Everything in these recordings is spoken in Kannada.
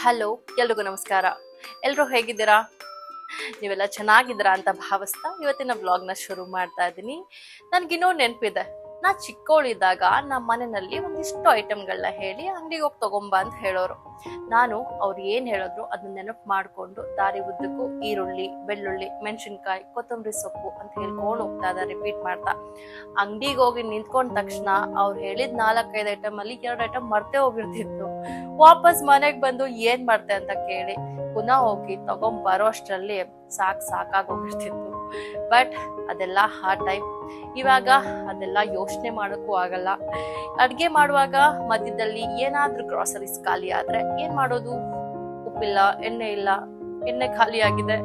ಹಲೋ, ಎಲ್ರಿಗೂ ನಮಸ್ಕಾರ. ಎಲ್ಲರೂ ಹೇಗಿದ್ದೀರಾ? ನೀವೆಲ್ಲ ಚೆನ್ನಾಗಿದ್ದೀರಾ ಅಂತ ಭಾವಿಸ್ತಾ ಇವತ್ತಿನ ವ್ಲಾಗ್ನ ಶುರು ಮಾಡ್ತಾ ಇದ್ದೀನಿ. ನನಗಿನ್ನೂ ನೆನಪಿದೆ, ನಾ ಚಿಕ್ಕವಳಿದ್ದಾಗ ನಮ್ಮ ಮನೆಯಲ್ಲಿ ಒಂದಿಷ್ಟು ಐಟಮ್ಗಳನ್ನ ಹೇಳಿ ಅಂಗಡಿಗೆ ಹೋಗಿ ತಗೊಂಬ ಅಂತ ಹೇಳೋರು. ನಾನು ಅವ್ರು ಏನು ಹೇಳಿದ್ರು ಅದನ್ನ ನೆನಪು ಮಾಡಿಕೊಂಡು ದಾರಿ ಉದ್ದಕ್ಕೂ ಈರುಳ್ಳಿ, ಬೆಳ್ಳುಳ್ಳಿ, ಮೆಣಸಿನ್ಕಾಯಿ, ಕೊತ್ತಂಬರಿ ಸೊಪ್ಪು ಅಂತ ಹೇಳ್ಕೊಂಡು ಹೋಗ್ತಾ ಇದ್ದ ರಿಪೀಟ್ ಮಾಡ್ತಾ. ಅಂಗಡಿಗೆ ಹೋಗಿ ನಿಂತ್ಕೊಂಡ ತಕ್ಷಣ ಅವ್ರು ಹೇಳಿದ 4-5 ಐಟಮ್ ಅಲ್ಲಿ 2 ಐಟಮ್ ಮರ್ತೇ ಹೋಗಿರ್ತಿತ್ತು. ವಾಪಸ್ ಮನೆಗೆ ಬಂದು ಏನ್ ಮಾಡ್ತೆ ಅಂತ ಕೇಳಿ ಪುನಃ ಹೋಗಿ ತಗೊಂಬರೋ ಅಷ್ಟರಲ್ಲಿ ಸಾಕಾಗೋಗಿರ್ತಿತ್ತು. ಬಟ್ ಅದೆಲ್ಲ ಆ ಟೈಮ್. ಇವಾಗ ಅದೆಲ್ಲ ಯೋಚನೆ ಮಾಡೋಕ್ಕೂ ಆಗಲ್ಲ. ಅಡ್ಗೆ ಮಾಡುವಾಗ ಮಧ್ಯದಲ್ಲಿ ಏನಾದ್ರೂ ಗ್ರಾಸರೀಸ್ ಖಾಲಿ ಆದ್ರೆ ಏನ್ ಮಾಡೋದು? ಉಪ್ಪಿಲ್ಲ, ಎಣ್ಣೆ ಇಲ್ಲ, ಎಣ್ಣೆ ಖಾಲಿ ಆಗಿದೆ,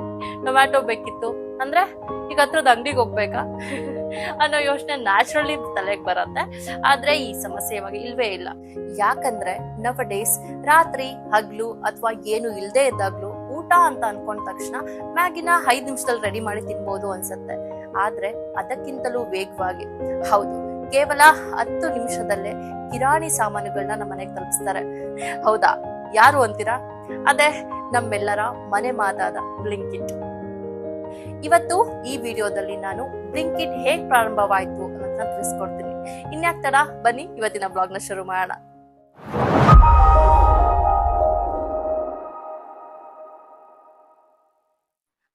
ಟೊಮ್ಯಾಟೊ ಬೇಕಿತ್ತು ಅಂದ್ರೆ ಈಗ ಹತ್ರದ ಅಂಗಡಿಗೆ ಹೋಗ್ಬೇಕಾ ಅನ್ನೋ ಯೋಚನೆ ನ್ಯಾಚುರಲಿ ತಲೆಗೆ ಬರುತ್ತೆ. ಆದ್ರೆ ಈ ಸಮಸ್ಯೆ ಇವಾಗ ಇಲ್ವೇ ಇಲ್ಲ. ಯಾಕಂದ್ರೆ ನವ ಡೇಸ್ ರಾತ್ರಿ ಹಗ್ಲು ಅಥವಾ ಏನು ಇಲ್ದೇ ಇದ್ದಾಗ್ಲೂ ಊಟ ಅಂತ ಅನ್ಕೊಂಡ ತಕ್ಷಣ ಮ್ಯಾಗಿನ 5 ನಿಮಿಷದಲ್ಲಿ ರೆಡಿ ಮಾಡಿ ತಿನ್ಬೋದು ಅನ್ಸತ್ತೆ. ಆದ್ರೆ ಅದಕ್ಕಿಂತಲೂ ವೇಗವಾಗಿ, ಹೌದು, ಕೇವಲ 10 ನಿಮಿಷದಲ್ಲೇ ಕಿರಾಣಿ ಸಾಮಾನುಗಳನ್ನ ನಮ್ಮ ಮನೆಗೆ ತಲುಪಿಸ್ತಾರೆ. ಹೌದಾ? ಯಾರು ಅಂತೀರಾ? ಅದೇ ನಮ್ಮೆಲ್ಲರ ಮನೆ ಮಾತಾದ ಬ್ಲಿಂಕಿಟ್. ಇವತ್ತು ಈ ವಿಡಿಯೋದಲ್ಲಿ ನಾನು ಬ್ಲಿಂಕಿಟ್ ಹೇಗ್ ಪ್ರಾರಂಭವಾಯ್ತು ಅನ್ನೋದನ್ನ ತಿಳಿಸ್ಕೊಡ್ತೀನಿ. ಇನ್ಯಾಕ್ ತಡ, ಬನ್ನಿ ಇವತ್ತಿನ ಬ್ಲಾಗ್ನ ಶುರು ಮಾಡೋಣ.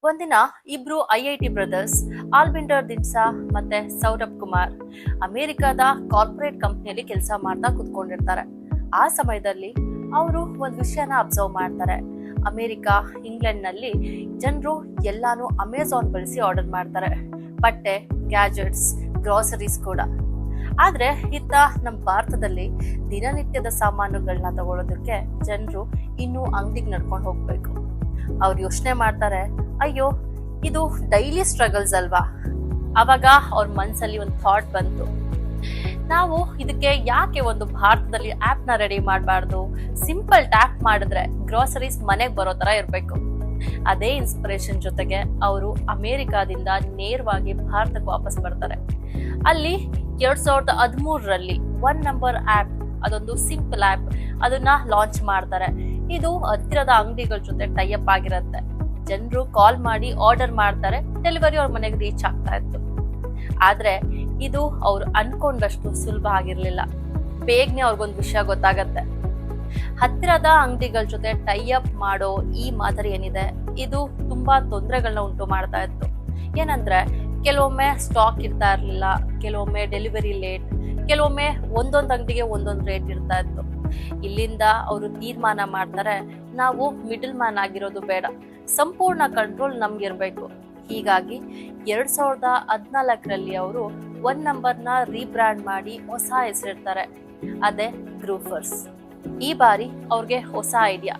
ಒಂದಿನ ಇಬ್ರು IIT ಬ್ರದರ್ಸ್, ಆಲ್ಬಿಂಡರ್ ದಿನ್ಸಾ ಮತ್ತೆ ಸೌರಭ್ ಕುಮಾರ್ ಅಮೆರಿಕದ ಕಾರ್ಪೊರೇಟ್ ಕಂಪ್ನಿಯಲ್ಲಿ ಕೆಲಸ ಮಾಡ್ತಾ ಕುತ್ಕೊಂಡಿರ್ತಾರೆ. ಆ ಸಮಯದಲ್ಲಿ ಅವರು ಒಂದ್ ವಿಷಯನ ಅಬ್ಸರ್ವ್ ಮಾಡ್ತಾರೆ. ಅಮೆರಿಕಾ, ಇಂಗ್ಲೆಂಡ್ ನಲ್ಲಿ ಜನರು ಎಲ್ಲಾನು ಅಮೆಝಾನ್ ಬಳಸಿ ಆರ್ಡರ್ ಮಾಡ್ತಾರೆ. ಬಟ್ಟೆ, ಗ್ಯಾಜೆಟ್ಸ್, ಗ್ರಾಸರೀಸ್ ಕೂಡ. ಆದ್ರೆ ಇತ್ತ ನಮ್ಮ ಭಾರತದಲ್ಲಿ ದಿನನಿತ್ಯದ ಸಾಮಾನುಗಳನ್ನ ತಗೊಳ್ಳೋದಕ್ಕೆ ಜನರು ಇನ್ನೂ ಅಂಗಡಿಗೆ ನಡ್ಕೊಂಡು ಹೋಗ್ಬೇಕು. ಅವ್ರು ಯೋಚನೆ ಮಾಡ್ತಾರೆ, ಅಯ್ಯೋ ಇದು ಡೈಲಿ ಸ್ಟ್ರಗಲ್ಸ್ ಅಲ್ವಾ? ಅವಾಗ ಅವ್ರ ಮನ್ಸಲ್ಲಿ ಒಂದು ಥಾಟ್ ಬಂತು, ನಾವು ಇದಕ್ಕೆ ಯಾಕೆ ಒಂದು ಭಾರತದಲ್ಲಿ ಆಪ್ ನ ರೆಡಿ ಮಾಡಬಾರ್ದು? ಸಿಂಪಲ್ ಟ್ಯಾಪ್ ಮಾಡಿದ್ರೆ ಗ್ರಾಸರೀಸ್ ಮನೆಗೆ ಬರೋ ತರ ಇರ್ಬೇಕು. ಅದೇ ಇನ್ಸ್ಪಿರೇಷನ್ ಜೊತೆಗೆ ಅವರು ಅಮೆರಿಕಾದಿಂದ ನೇರವಾಗಿ ಭಾರತಕ್ಕೆ ವಾಪಸ್ ಬರ್ತಾರೆ. ಅಲ್ಲಿ 2013ರಲ್ಲಿ 1 ನಂಬರ್ ಆಪ್, ಅದೊಂದು ಸಿಂಪಲ್ ಆಪ್, ಅದನ್ನ ಲಾಂಚ್ ಮಾಡ್ತಾರೆ. ಇದು ಹತ್ತಿರದ ಅಂಗಡಿಗಳ ಜೊತೆ ಟೈಅಪ್ ಆಗಿರುತ್ತೆ. ಜನರು ಕಾಲ್ ಮಾಡಿ ಆರ್ಡರ್ ಮಾಡ್ತಾರೆ, ಡೆಲಿವರಿ ಅವ್ರ ಮನೆಗೆ ರೀಚ್ ಆಗ್ತಾ ಇತ್ತು. ಆದ್ರೆ ಇದು ಅವ್ರು ಅನ್ಕೊಂಡಷ್ಟು ಸುಲಭ ಆಗಿರ್ಲಿಲ್ಲ. ಬೇಗನೆ ಅವ್ರಿಗೊಂದು ವಿಷಯ ಗೊತ್ತಾಗತ್ತೆ. ಹತ್ತಿರದ ಅಂಗಡಿಗಳ ಜೊತೆ ಟೈಅಪ್ ಮಾಡೋ ಈ ಮಾದರಿ ಏನಿದೆ, ಇದು ತುಂಬಾ ತೊಂದರೆಗಳನ್ನ ಉಂಟು ಮಾಡ್ತಾ ಇತ್ತು. ಏನಂದ್ರೆ ಕೆಲವೊಮ್ಮೆ ಸ್ಟಾಕ್ ಇರ್ತಾ ಇರ್ಲಿಲ್ಲ, ಕೆಲವೊಮ್ಮೆ ಡೆಲಿವರಿ ಲೇಟ್, ಕೆಲವೊಮ್ಮೆ ಒಂದೊಂದು ಅಂಗಡಿಗೆ ಒಂದೊಂದು ರೇಟ್ ಇರ್ತಾ ಇತ್ತು. ಇಲ್ಲಿಂದ ಅವರು ತೀರ್ಮಾನ ಮಾಡ್ತಾರೆ, ನಾವು ಮಿಡಲ್ ಮ್ಯಾನ್ ಆಗಿರೋದು ಬೇಡ, ಸಂಪೂರ್ಣ ಕಂಟ್ರೋಲ್ ನಮ್ಗಿರ್ಬೇಕು. ಹೀಗಾಗಿ 2014ರಲ್ಲಿ ಅವರು 1 ನಂಬರ್ನ ರೀಬ್ರ್ಯಾಂಡ್ ಮಾಡಿ ಹೊಸ ಹೆಸರಿಡ್ತಾರೆ. ಅದೇ ಗ್ರೂಫರ್ಸ್. ಈ ಬಾರಿ ಅವ್ರಿಗೆ ಹೊಸ ಐಡಿಯಾ.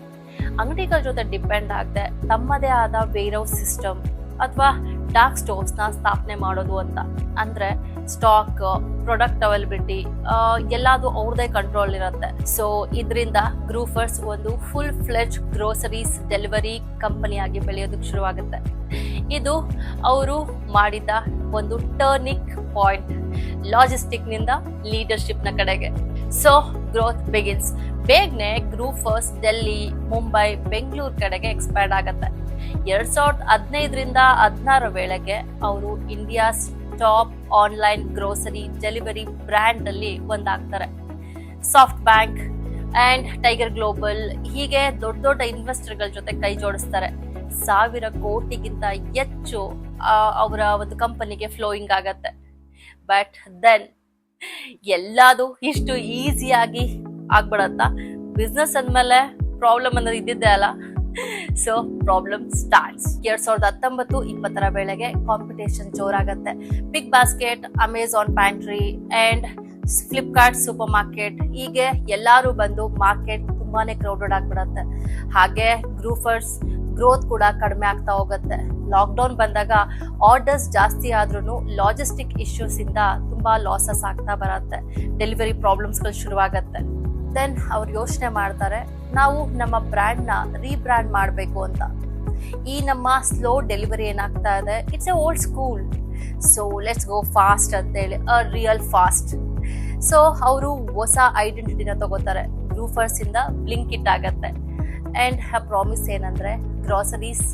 ಅಂಗಡಿಗಳ ಜೊತೆ ಡಿಪೆಂಡ್ ಆಗದೆ ತಮ್ಮದೇ ಆದ ವೇರ್ಹೌಸ್ ಸಿಸ್ಟಮ್ ಅಥವಾ ಡಾರ್ಕ್ ಸ್ಟೋರ್ಸ್ ನ ಸ್ಥಾಪನೆ ಮಾಡೋದು ಅಂತ. ಅಂದ್ರೆ ಸ್ಟಾಕ್, ಪ್ರಾಡಕ್ಟ್ ಅವೈಲಬಿಲಿಟಿ ಎಲ್ಲಾದು ಅವ್ರದೇ ಕಂಟ್ರೋಲ್ ಇರುತ್ತೆ. ಸೊ ಇದರಿಂದ ಗ್ರೂಫರ್ಸ್ ಒಂದು ಫುಲ್ ಫ್ಲೆಜ್ ಗ್ರೋಸರೀಸ್ ಡೆಲಿವರಿ ಕಂಪನಿಯಾಗಿ ಬೆಳೆಯೋದಕ್ಕೆ ಶುರುವಾಗುತ್ತೆ. ಇದು ಅವರು ಮಾಡಿದ ಒಂದು ಟರ್ನಿಂಗ್ ಪಾಯಿಂಟ್, ಲಾಜಿಸ್ಟಿಕ್ ನಿಂದ ಲೀಡರ್ಶಿಪ್ ನ ಕಡೆಗೆ. So growth begins. ಬೇಗನೆ ಗ್ರೂಫರ್ಸ್ ಡೆಲ್ಲಿ, ಮುಂಬೈ, ಬೆಂಗಳೂರು ಕಡೆಗೆ ಎಕ್ಸ್ಪ್ಯಾಂಡ್ ಆಗತ್ತೆ. 2015ರಿಂದ 16 ವೇಳೆಗೆ ಅವರು India's top online grocery delivery brand ಅಲ್ಲಿ ಒಂದಾಗ್ತಾರೆ. SoftBank and Tiger Global ಹೀಗೆ ದೊಡ್ಡ ದೊಡ್ಡ ಇನ್ವೆಸ್ಟರ್ ಗಳ ಜೊತೆ ಕೈ ಜೋಡಿಸ್ತಾರೆ. 1000 ಕೋಟಿಗಿಂತ ಹೆಚ್ಚು ಅವರ ಒಂದು ಕಂಪನಿಗೆ ಫ್ಲೋಯಿಂಗ್ ಆಗತ್ತೆ. ಬಟ್ ದೆನ್ ಎಲ್ಲಾದು ಇಷ್ಟು ಈಸಿಯಾಗಿ ಆಗ್ಬಿಡತ್ತಾ? ಬಿಸ್ನೆಸ್ ಅಂದ್ಮೇಲೆ ಪ್ರಾಬ್ಲಮ್ ಅನ್ನೋದು ಇದ್ದಿದ್ದೆ ಅಲ್ಲ. So problem starts. 2019-20 ವೇಳೆಗೆ ಕಾಂಪಿಟೇಷನ್ ಜೋರಾಗತ್ತೆ. BigBasket, Amazon Pantry and Flipkart supermarket, ಹೀಗೆ ಎಲ್ಲಾರು ಬಂದು ಮಾರ್ಕೆಟ್ ತುಂಬಾನೇ ಕ್ರೌಡೆಡ್ ಆಗ್ಬಿಡತ್ತೆ. ಹಾಗೆ ಗ್ರೂಫರ್ಸ್ ಗ್ರೋತ್ ಕೂಡ ಕಡಿಮೆ ಆಗ್ತಾ ಹೋಗುತ್ತೆ. ಲಾಕ್ಡೌನ್ ಬಂದಾಗ ಆರ್ಡರ್ಸ್ ಜಾಸ್ತಿ ಆದ್ರೂ ಲಾಜಿಸ್ಟಿಕ್ ಇಶ್ಯೂಸ್ ಇಂದ ತುಂಬಾ ಲಾಸಸ್ ಆಗ್ತಾ ಬರತ್ತೆ. ಡೆಲಿವರಿ ಪ್ರಾಬ್ಲಮ್ಸ್ಗಳು ಶುರುವಾಗತ್ತೆ. ದೆನ್ ಅವ್ರು ಯೋಚನೆ ಮಾಡ್ತಾರೆ, ನಾವು ನಮ್ಮ ಬ್ರ್ಯಾಂಡ್ ನ ರೀಬ್ರ್ಯಾಂಡ್ ಮಾಡಬೇಕು ಅಂತ. ಈ ನಮ್ಮ ಸ್ಲೋ ಡೆಲಿವರಿ ಏನಾಗ್ತಾ ಇದೆ, it's A old school, so let's go fast ಅಂತೇಳಿ ರಿಯಲ್ ಫಾಸ್ಟ್. ಸೊ ಅವರು ಹೊಸ ಐಡೆಂಟಿಟಿನ ತಗೋತಾರೆ. ಗ್ರೂಫರ್ಸ್ ಇಂದ ಬ್ಲಿಂಕಿಟ್ ಆಗತ್ತೆ. ಅಂಡ್ ಪ್ರಾಮಿಸ್ ಏನಂದ್ರೆ ಗ್ರಾಸರೀಸ್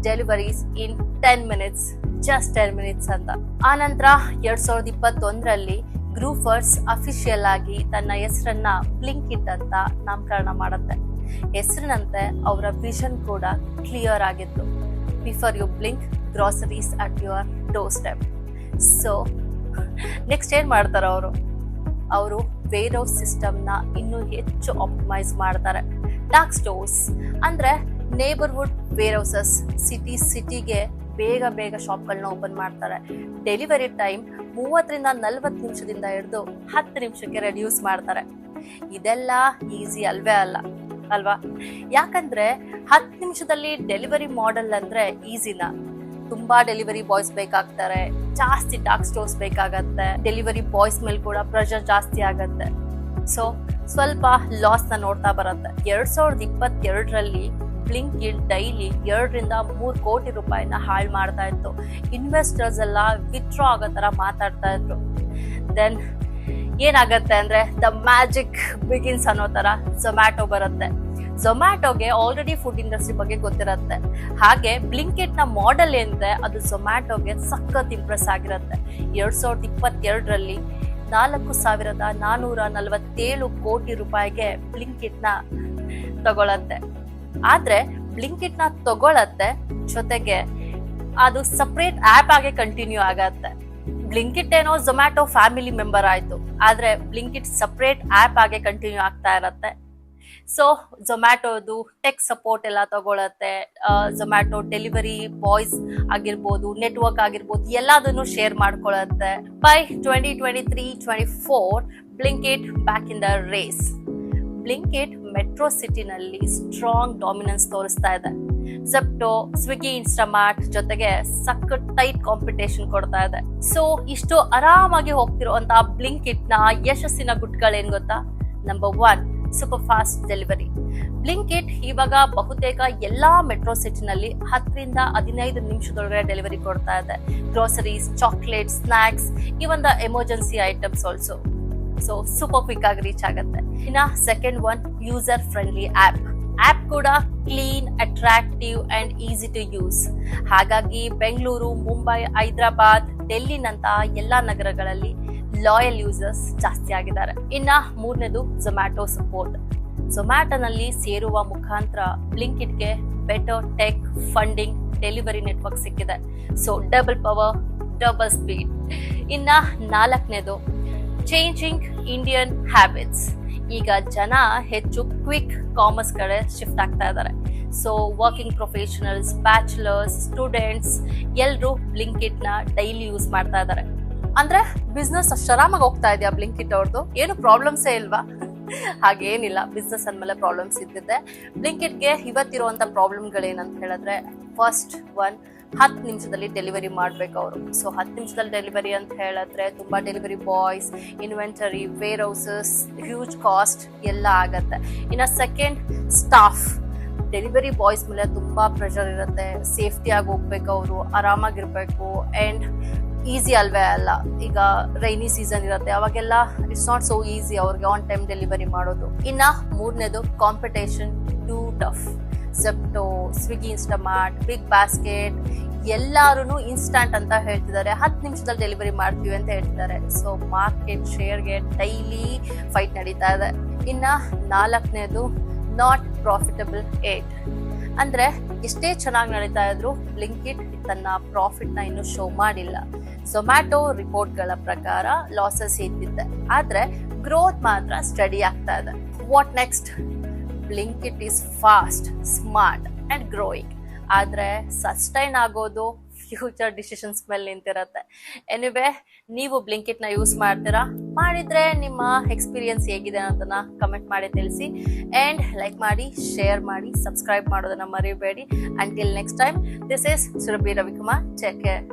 ಡೆಲಿವರೀಸ್ ಇನ್ 10 minutes, ಜಸ್ಟ್ 10 minutes ಅಂತ. ಆ ನಂತರ 2021ರಲ್ಲಿ ಗ್ರೂಫರ್ಸ್ ಅಫಿಷಿಯಲ್ ಆಗಿ ತನ್ನ ಹೆಸರನ್ನ ಬ್ಲಿಂಕಿಟ್ ಅಂತ ನಾಮಕರಣ ಮಾಡುತ್ತೆ. ಹೆಸರಿನಂತೆ ಅವರ ವಿಷನ್ ಕೂಡ ಕ್ಲಿಯರ್ ಆಗಿತ್ತು. Before you blink, groceries at your doorstep. So next ಏನ್ ಮಾಡ್ತಾರೆ ಅವರು ವೇರ್ ಹೌಸ್ ಸಿಸ್ಟಮ್ನ ಇನ್ನೂ ಹೆಚ್ಚು ಆಪ್ಟಿಮೈಸ್ ಮಾಡ್ತಾರೆ. ಡಾರ್ಕ್ ಸ್ಟೋರ್ಸ್ ಅಂದ್ರೆ ನೇಬರ್ಹುಡ್ ವೇರ್ ಹೌಸಸ್, ಸಿಟಿಗೆ ಬೇಗ ಶಾಪ್ಗಳನ್ನ ಓಪನ್ ಮಾಡ್ತಾರೆ. ಡೆಲಿವರಿ ಟೈಮ್ 30ರಿಂದ 40 ನಿಮಿಷದಿಂದ ಹಿಡಿದು 10 ನಿಮಿಷಕ್ಕೆ ರೆಡ್ಯೂಸ್ ಮಾಡ್ತಾರೆ. ಇದೆಲ್ಲ ಈಸಿ ಅಲ್ವಾ? ಯಾಕಂದ್ರೆ 10 ನಿಮಿಷದಲ್ಲಿ ಡೆಲಿವರಿ ಮಾಡೆಲ್ ಅಂದ್ರೆ ಈಸಿನಾ? ತುಂಬಾ ಡೆಲಿವರಿ ಬಾಯ್ಸ್ ಬೇಕಾಗ್ತಾರೆ, ಜಾಸ್ತಿ ಡಾರ್ಕ್ ಸ್ಟೋರ್ಸ್ ಬೇಕಾಗತ್ತೆ, ಡೆಲಿವರಿ ಬಾಯ್ಸ್ ಮೇಲೆ ಕೂಡ ಪ್ರೆಷರ್ ಜಾಸ್ತಿ ಆಗತ್ತೆ. ಸೊ ಸ್ವಲ್ಪ ಲಾಸ್ ನ ನೋಡ್ತಾ ಬರುತ್ತೆ. 2022ರಲ್ಲಿ ಬ್ಲಿಂಕಿಟ್ ಡೈಲಿ 2ರಿಂದ 3 ಕೋಟಿ ರೂಪಾಯಿನ ಹಾಳು ಮಾಡ್ತಾ ಇತ್ತು. ಇನ್ವೆಸ್ಟರ್ಸ್ ಎಲ್ಲ ವಿತ್ಡ್ರಾ ಆಗೋ ತರ ಮಾತಾಡ್ತಾ ಇದ್ರು. ದೆನ್ ಏನಾಗತ್ತೆ ಅಂದ್ರೆ ದ ಮ್ಯಾಜಿಕ್ ಬಿಗಿನ್ಸ್ ಅನ್ನೋ ತರ ಝೊಮ್ಯಾಟೊ ಬರುತ್ತೆ. ಝೊಮ್ಯಾಟೊಗೆ ಆಲ್ರೆಡಿ ಫುಡ್ ಇಂಡಸ್ಟ್ರಿ ಬಗ್ಗೆ ಗೊತ್ತಿರುತ್ತೆ. ಹಾಗೆ ಬ್ಲಿಂಕಿಟ್ ನ ಮಾಡೆಲ್ ಏನಿದೆ ಅದು ಝೊಮ್ಯಾಟೊಗೆ ಸಖತ್ ಇಂಪ್ರೆಸ್ ಆಗಿರುತ್ತೆ. 2022ರಲ್ಲಿ 4,447 ಕೋಟಿ ರೂಪಾಯಿಗೆ ಬ್ಲಿಂಕಿಟ್ ನ ತಗೊಳತ್ತೆ. ಆದ್ರೆ ಬ್ಲಿಂಕಿಟ್ ನ ತಗೊಳತ್ತೆ, ಜೊತೆಗೆ ಅದು ಸಪರೇಟ್ ಆಪ್ ಆಗಿ ಕಂಟಿನ್ಯೂ ಆಗತ್ತೆ. ಬ್ಲಿಂಕಿಟ್ ಏನೋ ಝೊಮ್ಯಾಟೊ ಫ್ಯಾಮಿಲಿ ಮೆಂಬರ್ ಆಯ್ತು, ಆದ್ರೆ ಬ್ಲಿಂಕಿಟ್ ಸಪರೇಟ್ ಆಪ್ ಆಗಿ ಕಂಟಿನ್ಯೂ ಆಗ್ತಾ ಇರತ್ತೆ. ಸೊ ಝೊಮ್ಯಾಟೊದು ಟೆಕ್ ಸಪೋರ್ಟ್ ಎಲ್ಲ ತಗೊಳತ್ತೆ. ಝೊಮ್ಯಾಟೊ ಡೆಲಿವರಿ ಬಾಯ್ಸ್ ಆಗಿರ್ಬೋದು, ನೆಟ್ವರ್ಕ್ ಆಗಿರ್ಬೋದು, ಎಲ್ಲದನ್ನು ಶೇರ್ ಮಾಡ್ಕೊಳತ್ತೆ. By 2023-24 Blinkit back in the race. Blinkit metro ಸಿಟಿನಲ್ಲಿ ಸ್ಟ್ರಾಂಗ್ ಡಾಮಿನೆನ್ಸ್ ತೋರಿಸ್ತಾ ಇದೆ. ಝೆಪ್ಟೊ, ಸ್ವಿಗ್ಗಿ, ಇನ್ಸ್ಟಾಮಾರ್ಟ್ ಜೊತೆಗೆ ಸಖತ್ ಟೈಟ್ ಕಾಂಪಿಟೇಷನ್ ಕೊಡ್ತಾ ಇದೆ. ಸೊ ಇಷ್ಟು ಆರಾಮಾಗಿ ಹೋಗ್ತಿರುವಂತಹ ಬ್ಲಿಂಕಿಟ್ ನ ಯಶಸ್ಸಿನ ಗುಟ್ಗಳೇನ್ ಗೊತ್ತಾ? Number 1, super fast delivery. Blinkit ಇವಾಗ ಬಹುತೇಕ ಎಲ್ಲಾ ಮೆಟ್ರೋ ಸಿಟಿನಲ್ಲಿ 10ರಿಂದ 15 ನಿಮಿಷದೊಳಗಡೆ ಡೆಲಿವರಿ ಕೊಡ್ತಾ ಇದೆ. Groceries, chocolate, snacks, even the emergency items also. So super quick ಆಗಿ ರೀಚ್ ಆಗುತ್ತೆ. ಇನ್ನ second one, user friendly app ಕೂಡ clean, attractive and easy to use. ಹಾಗಾಗಿ ಬೆಂಗಳೂರು, ಮುಂಬೈ, ಹೈದರಾಬಾದ್, ಡೆಲ್ಲಿನಂತ ಎಲ್ಲಾ ನಗರಗಳಲ್ಲಿ ಲಾಯಲ್ ಯೂಸರ್ಸ್ ಜಾಸ್ತಿ ಆಗಿದ್ದಾರೆ. ಇನ್ನ ಮೂರನೇದು ಝೊಮ್ಯಾಟೊ ಸಪೋರ್ಟ್. ಝೊಮ್ಯಾಟೊನಲ್ಲಿ ಸೇರುವ ಮುಖಾಂತರ ಬ್ಲಿಂಕಿಟ್ಗೆ better tech, funding, delivery network ಸಿಕ್ಕಿದೆ. So double power, double speed. ಇನ್ನ ನಾಲ್ಕನೇದು ಚೇಂಜಿಂಗ್ ಇಂಡಿಯನ್ ಹ್ಯಾಬಿಟ್ಸ್. ಈಗ ಜನ ಹೆಚ್ಚು ಕ್ವಿಕ್ ಕಾಮರ್ಸ್ ಕಡೆ ಶಿಫ್ಟ್ ಆಗ್ತಾ ಇದ್ದಾರೆ. So working professionals, bachelors, students ಎಲ್ಲರೂ ಬ್ಲಿಂಕಿಟ್ ನ ಡೈಲಿ ಯೂಸ್ ಮಾಡ್ತಾ ಇದ್ದಾರೆ. ಅಂದ್ರೆ ಬಿಸ್ನೆಸ್ ಅಷ್ಟು ಆರಾಮಾಗಿ ಹೋಗ್ತಾ ಇದೆಯಾ ಬ್ಲಿಂಕಿಟ್ ಅವ್ರದ್ದು? ಏನು ಪ್ರಾಬ್ಲಮ್ಸೇ ಇಲ್ವಾ? ಹಾಗೇನಿಲ್ಲ, ಬಿಸ್ನೆಸ್ ಅಂದ್ಮೇಲೆ ಪ್ರಾಬ್ಲಮ್ಸ್ ಇದ್ದಿದೆ. ಬ್ಲಿಂಕಿಟ್ಗೆ ಇವತ್ತಿರುವಂತ ಪ್ರಾಬ್ಲಮ್ಗಳೇನಂತ ಹೇಳಿದ್ರೆ, ಫಸ್ಟ್ ಒನ್, 10 ನಿಮಿಷದಲ್ಲಿ ಡೆಲಿವರಿ ಮಾಡ್ಬೇಕು ಅವರು. ಸೊ 10 ನಿಮಿಷದಲ್ಲಿ ಡೆಲಿವರಿ ಅಂತ ಹೇಳಿದ್ರೆ ತುಂಬಾ delivery boys, inventory, warehouses, huge cost ಎಲ್ಲ ಆಗತ್ತೆ. ಇನ್ನ ಸೆಕೆಂಡ್, ಸ್ಟಾಫ್. ಡೆಲಿವರಿ ಬಾಯ್ಸ್ ಮೇಲೆ ತುಂಬಾ ಪ್ರೆಷರ್ ಇರುತ್ತೆ. ಸೇಫ್ಟಿಯಾಗಿ ಹೋಗ್ಬೇಕು, ಅವರು ಆರಾಮಾಗಿರ್ಬೇಕು. ಅಂಡ್ ಈಸಿ ಅಲ್ಲ. ಈಗ ರೈನಿ ಸೀಸನ್ ಇರುತ್ತೆ, ಅವಾಗೆಲ್ಲ ಇಟ್ಸ್ ನಾಟ್ ಸೋ ಈಸಿ ಅವ್ರಿಗೆ ಆನ್ ಟೈಮ್ ಡೆಲಿವರಿ ಮಾಡೋದು. ಇನ್ನ ಮೂರನೇದು, competition too tough. Zepto, Swiggy, Instamart, BigBasket ಎಲ್ಲಾರು ಇನ್ಸ್ಟಾಂಟ್ ಅಂತ ಹೇಳ್ತಿದ್ದಾರೆ, 10 ನಿಮಿಷದಲ್ಲಿ ಡೆಲಿವರಿ ಮಾಡ್ತೀವಿ ಅಂತ ಹೇಳ್ತಿದ್ದಾರೆ. ಸೊ ಮಾರ್ಕೆಟ್ ಶೇರ್ಗೆ ಡೈಲಿ ಫೈಟ್ ನಡೀತಾ ಇದೆ. ಇನ್ನ ನಾಲ್ಕನೇದು, ನಾಟ್ ಪ್ರಾಫಿಟಬಲ್ ಏಟ್. ಅಂದ್ರೆ ಎಷ್ಟೇ ಚೆನ್ನಾಗಿ ನಡೀತಾ ಇದ್ರು ಬ್ಲಿಂಕಿಟ್ ತನ್ನ ಪ್ರಾಫಿಟ್ ನ ಇನ್ನು ಶೋ ಮಾಡಿಲ್ಲ. ಝೊಮ್ಯಾಟೊ ರಿಪೋರ್ಟ್ಗಳ ಪ್ರಕಾರ ಲಾಸಸ್ ಇದ್ದಿದೆ, ಆದ್ರೆ ಗ್ರೋತ್ ಮಾತ್ರ ಸ್ಟಡಿ ಆಗ್ತಾ ಇದೆ. What next? Blinkit is fast, smart and growing. ಆದ್ರೆ ಸಸ್ಟೈನ್ ಆಗೋದು ಫ್ಯೂಚರ್ ಡಿಸಿಷನ್ಸ್ ಮೇಲೆ ನಿಂತಿರತ್ತೆ. ಎನಿವೆ, ನೀವು ಬ್ಲಿಂಕಿಟ್ ನ ಯೂಸ್ ಮಾಡ್ತೀರಾ? ಮಾಡಿದ್ರೆ ನಿಮ್ಮ ಎಕ್ಸ್ಪೀರಿಯನ್ಸ್ ಹೇಗಿದೆ ಅನ್ನೋದನ್ನ ಕಮೆಂಟ್ ಮಾಡಿ ತಿಳಿಸಿ. ಅಂಡ್ ಲೈಕ್ ಮಾಡಿ, ಶೇರ್ ಮಾಡಿ, ಸಬ್ಸ್ಕ್ರೈಬ್ ಮಾಡೋದನ್ನ ಮರಿಬೇಡಿ. Until next time, this is Surabhi Ravikumar. Take care.